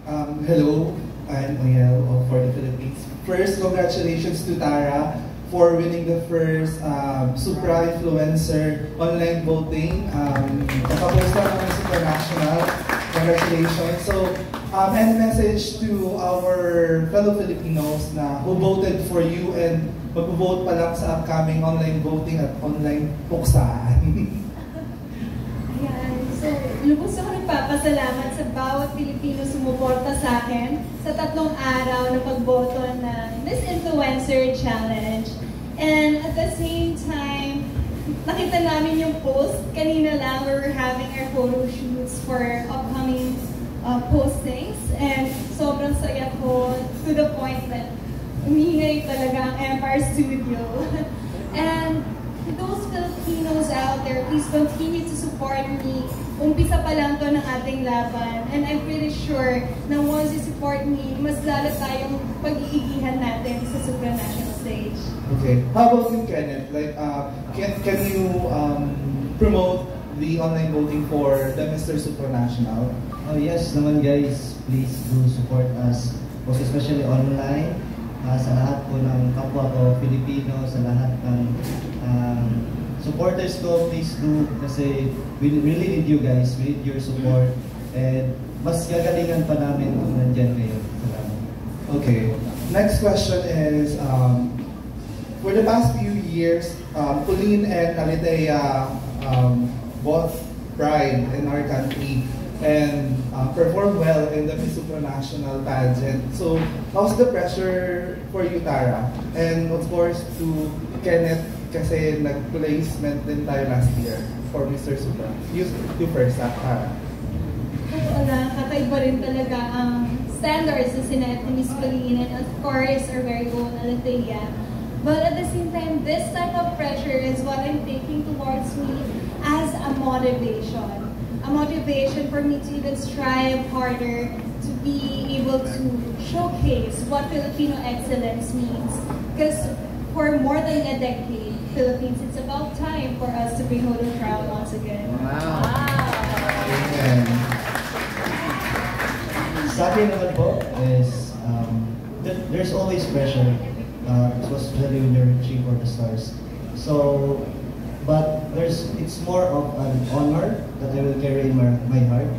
Hello, I'm Oyel for the Philippines. First, congratulations to Tara for winning the first Supra Influencer online voting. Nakapost na naman Supernational. Congratulations. So, and message to our fellow Filipinos na who voted for you and mag-vote pa lang sa upcoming online voting at online puksaan. Ayan. So, lubos ako nagpapasalamat sa bawat Pilipino sumuporta sa akin sa 3 araw na pagboto na Miss Influencer Challenge. And at the same time, nakita namin yung post kanina lang where we're having our photo shoots for upcoming postings. And sobrang saya ko to the point that umingay talaga ang Empire Studio. And those Filipinos out there, please continue to support me. Umpisa pa lang to ng ating laban. And I'm pretty sure na once you support me, mas lalo tayong pag-iigihan natin sa supranational stage. Okay. How about you, Kenneth? Like, can you promote the online voting for the Mr. Supranational? Oh yes naman guys, please do support us, most especially online. Sa lahat po ng kapwa ko Filipino, sa lahat ng supporters ko, please do, kasi we really need you guys, we need your support, and mas gagalingan pa namin kung nandyan kayo. Salamat. Okay. Next question is, for the past few years, Pauline and Alitea both pride in our country and perform well in the Miss Supranational pageant. So, how's the pressure for you, Tara? And of course, to Kenneth, kasi nag-placement din tayo last year for Mr. Supra. You first, Tara. Oo lang, kakaiba rin talaga ang standards na sinet ni Miss Pauline and of course our very own Alitea. But at the same time, this type of pressure is what I'm taking towards me as a motivation. A motivation for me to even strive harder to be able to showcase what Filipino excellence means. Because for more than a decade, Philippines, it's about time for us to bring home the crown once again. Wow! Amen. Sa akin naman po is, there's always pressure. It was really when you're reaching for the stars. So, but it's more of an honor that I will carry in my heart,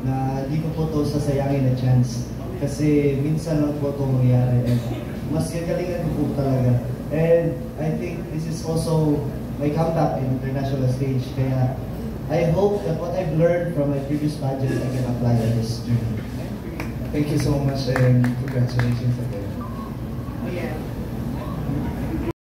na di ko po ito sasayangin na chance. Kasi minsan lang po ito mangyari, and mas gagalingan ko po talaga. And I think this is also my comeback in international stage. Kaya I hope that what I've learned from my previous pageant, I can apply on this journey. Thank you so much and congratulations again.